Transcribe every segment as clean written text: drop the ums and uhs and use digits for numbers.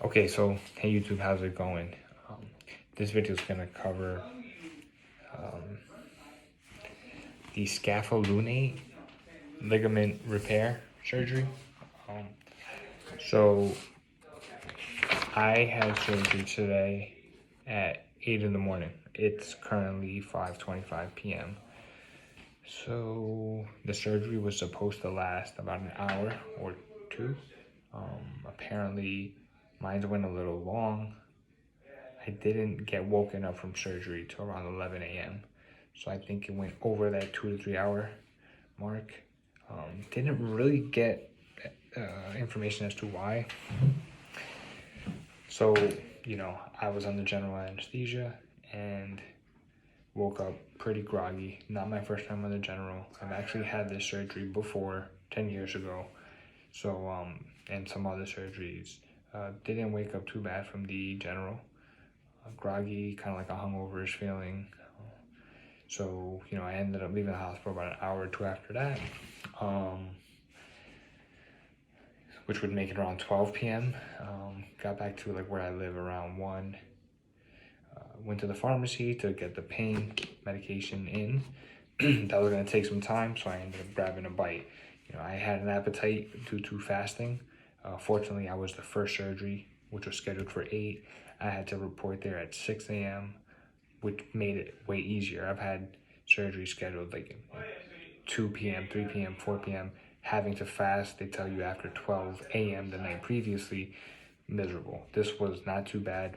Okay, so hey YouTube, how's it going? This video is gonna cover the scapholunate ligament repair surgery. Um, so I had surgery today at 8 in the morning. It's currently 5:25 p.m. So the surgery was supposed to last about an hour or two. Apparently, mine went a little long. I didn't get woken up from surgery till around 11 a.m. So I think it went over that 2 to 3 hour mark. Didn't really get information as to why. So, I was under general anesthesia and woke up pretty groggy. Not my first time under general. I've actually had this surgery before, 10 years ago. So, and some other surgeries. Didn't wake up too bad from the general. Groggy, kind of like a hungover-ish feeling. So, I ended up leaving the hospital about an hour or two after that, which would make it around 12 p.m. Got back to where I live around 1. Went to the pharmacy to get the pain medication in. That was going to take some time, so I ended up grabbing a bite. I had an appetite due to fasting. Fortunately, I was the first surgery, which was scheduled for 8. I had to report there at 6 a.m., which made it way easier. I've had surgery scheduled 2 p.m., 3 p.m., 4 p.m. Having to fast, they tell you after 12 a.m. the night previously, miserable. This was not too bad.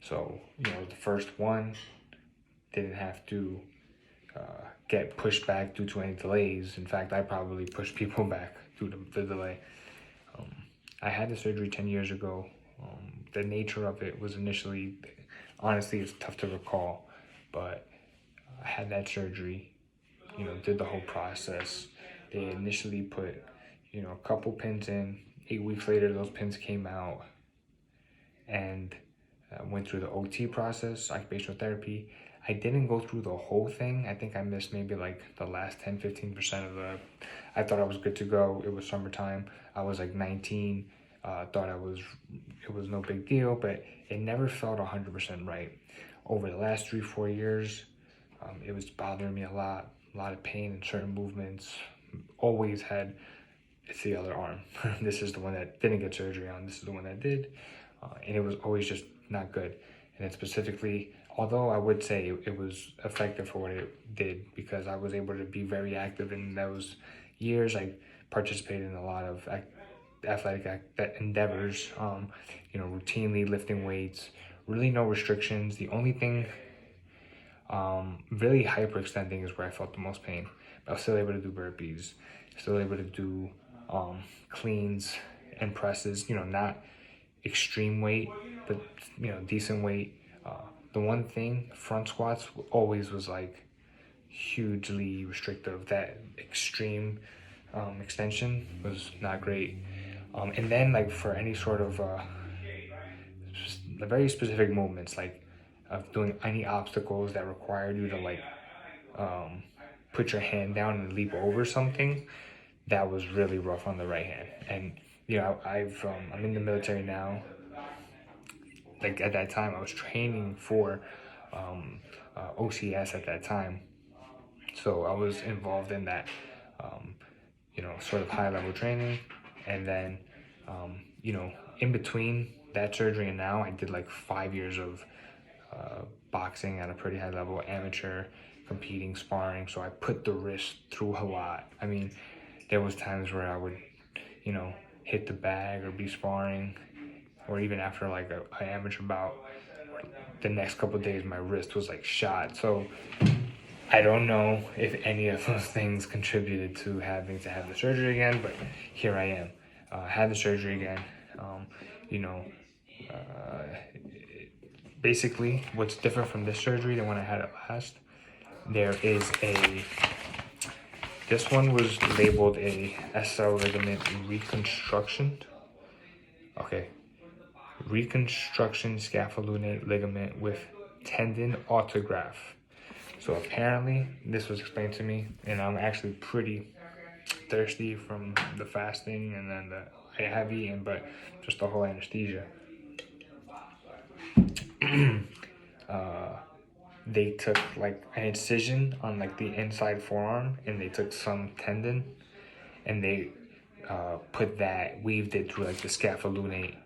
So, the first one didn't have to get pushed back due to any delays. In fact, I probably pushed people back due to the delay. I had the surgery 10 years ago. The nature of it was initially, honestly, it's tough to recall, but I had that surgery, did the whole process. They initially put, a couple pins in. 8 weeks later, those pins came out, and went through the OT process, occupational therapy. I didn't go through the whole thing. I think I missed maybe the last 10-15% of the. I thought I was good to go. It was summertime. I was 19. Thought it was no big deal, but it never felt 100% right. Over the last 3-4 years, it was bothering me a lot of pain in certain movements. Always had, it's the other arm. This is the one that didn't get surgery on. This is the one that did. And it was always just not good. And it specifically, although I would say it was effective for what it did, because I was able to be very active in those years. I participated in a lot of athletic endeavors, routinely lifting weights, really no restrictions. The only thing really hyperextending is where I felt the most pain. But I was still able to do burpees, still able to do cleans and presses, not extreme weight, but decent weight. The one thing, front squats always was hugely restrictive. That extreme extension was not great. And then for any sort of very specific movements, of doing any obstacles that required you to put your hand down and leap over something, that was really rough on the right hand. And I'm in the military now. At that time, I was training for OCS at that time, so I was involved in that sort of high level training. And then in between that surgery and now, I did 5 years of boxing at a pretty high level, amateur, competing, sparring. So I put the wrist through a lot. I mean, there was times where I would hit the bag or be sparring, or even after an amateur bout, the next couple of days my wrist was shot. So I don't know if any of those things contributed to having to have the surgery again, but here I am. Had the surgery again. Basically, what's different from this surgery than when I had it last, this one was labeled a SL ligament reconstruction. Okay. Reconstruction scapholunate ligament with tendon autograft. So apparently, this was explained to me, and I'm actually pretty thirsty from the fasting, and then I have eaten, but just the whole anesthesia. They took like an incision on like the inside forearm, and they took some tendon, and they weaved it through like the scapholunate.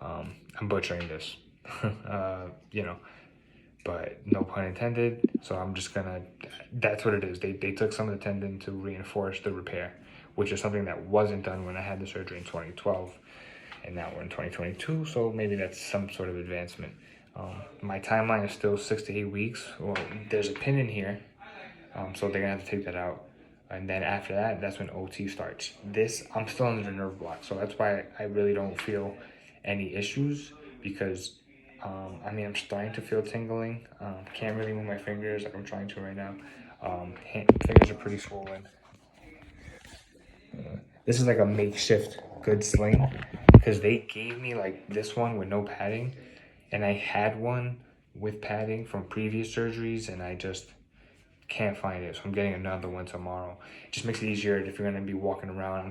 I'm butchering this, you know, but no pun intended. So I'm just gonna, that's what it is. They took some of the tendon to reinforce the repair, which is something that wasn't done when I had the surgery in 2012. And now we're in 2022, so maybe that's some sort of advancement. My timeline is still 6 to 8 weeks. Well, there's a pin in here, so they're gonna have to take that out. And then after that, that's when OT starts. I'm still under the nerve block, so that's why I really don't feel any issues, because I mean, I'm starting to feel tingling. Can't really move my fingers like I'm trying to right now. Fingers are pretty swollen. This is like a makeshift good sling, because they gave me like this one with no padding, and I had one with padding from previous surgeries, and I just can't find it. So I'm getting another one tomorrow. It just makes it easier if you're gonna be walking around. I'm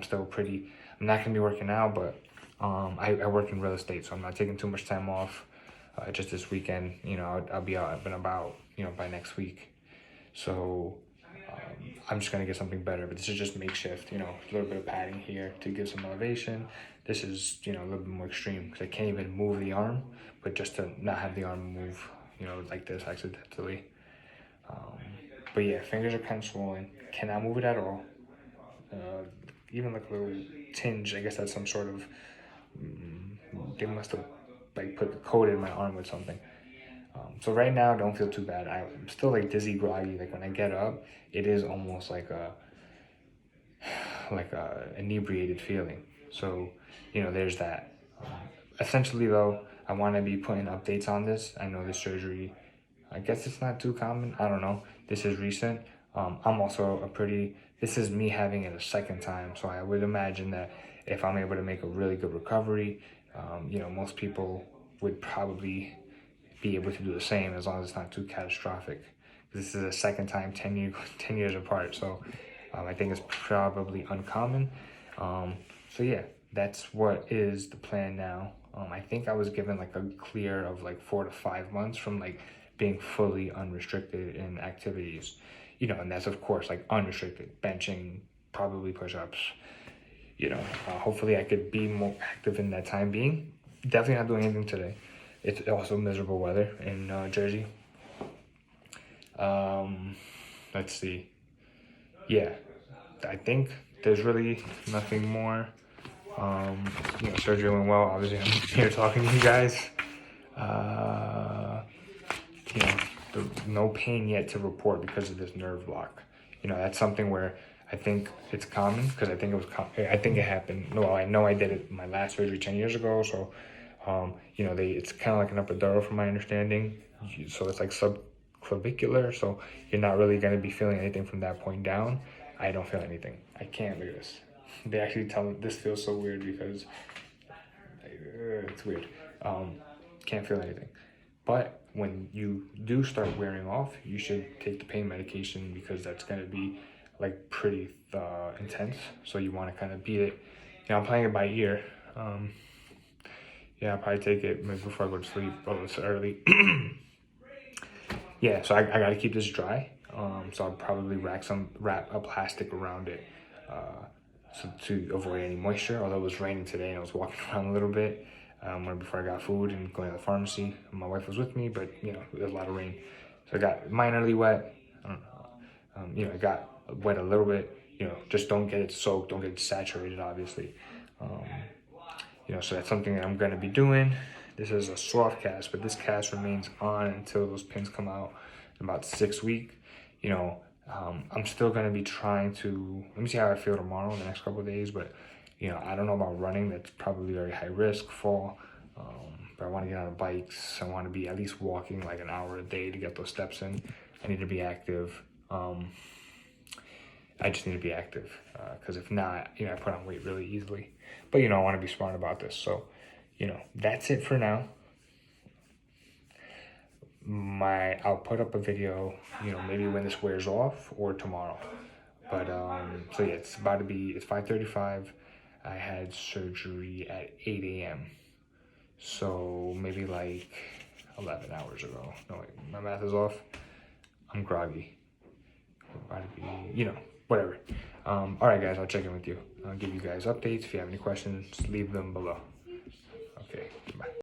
not gonna be working out, but I work in real estate, so I'm not taking too much time off. Just this weekend, you know, I'll be out and about, you know, by next week. So I'm just gonna get something better, but this is just makeshift, you know, a little bit of padding here to give some elevation. This is, you know, a little bit more extreme because I can't even move the arm, but just to not have the arm move, you know, like this accidentally. But yeah, fingers are kind of swollen. Cannot move it at all. Even like a little tinge, I guess that's some sort of, they must have like coated my arm with something. So right now, don't feel too bad. I'm still like dizzy, groggy. Like when I get up, it is almost like a inebriated feeling. So, you know, there's that. Essentially though, I want to be putting updates on this. I know this surgery, I guess it's not too common. I don't know. This is recent. I'm also this is me having it a second time. So I would imagine that if I'm able to make a really good recovery, you know, most people would probably be able to do the same as long as it's not too catastrophic. This is a second time 10 years apart. So I think it's probably uncommon. So yeah, that's what is the plan now. I think I was given like a clear of like 4 to 5 months from like being fully unrestricted in activities, you know, and that's of course like unrestricted benching, probably push-ups, you know. Hopefully I could be more active in that time being. Definitely not doing anything today. It's also miserable weather in Jersey. Let's see. Yeah, I think there's really nothing more. You know, surgery went well. Obviously, I'm here talking to you guys. You know, no pain yet to report because of this nerve block. You know, that's something where I think it's common, because I think I think it happened. No, I know I did it my last surgery 10 years ago. So, you know, it's kind of like an epidural from my understanding. So it's like subclavicular. So you're not really going to be feeling anything from that point down. I don't feel anything. I can't. Look at this. They actually tell me this feels so weird because it's weird. Can't feel anything. But when you do start wearing off, you should take the pain medication, because that's going to be like pretty intense. So you want to kind of beat it. You know, I'm playing it by ear. Yeah, I'll probably take it maybe before I go to sleep. Oh, it's early. Yeah, so I got to keep this dry. So I'll probably wrap a plastic around it, so to avoid any moisture. Although it was raining today and I was walking around a little bit before I got food and going to the pharmacy. My wife was with me, but you know, there's a lot of rain, so I got minorly wet. You know, it got wet a little bit. You know, just don't get it soaked, don't get it saturated, obviously. You know, so that's something that I'm going to be doing. This is a soft cast, but this cast remains on until those pins come out in about 6 weeks. You know, I'm still going to be trying to, let me see how I feel tomorrow in the next couple of days, but, you know, I don't know about running. That's probably very high risk fall. But I want to get on bikes. I want to be at least walking like an hour a day to get those steps in. I need to be active. I just need to be active, because if not, you know, I put on weight really easily. But, you know, I want to be smart about this. So, you know, that's it for now. I'll put up a video, you know, maybe when this wears off or tomorrow. But so yeah, it's 5:35. I had surgery at 8 a.m. So maybe like 11 hours ago. No, wait, my math is off. I'm groggy. About to be, whatever. All right, guys, I'll check in with you. I'll give you guys updates. If you have any questions, leave them below. Okay.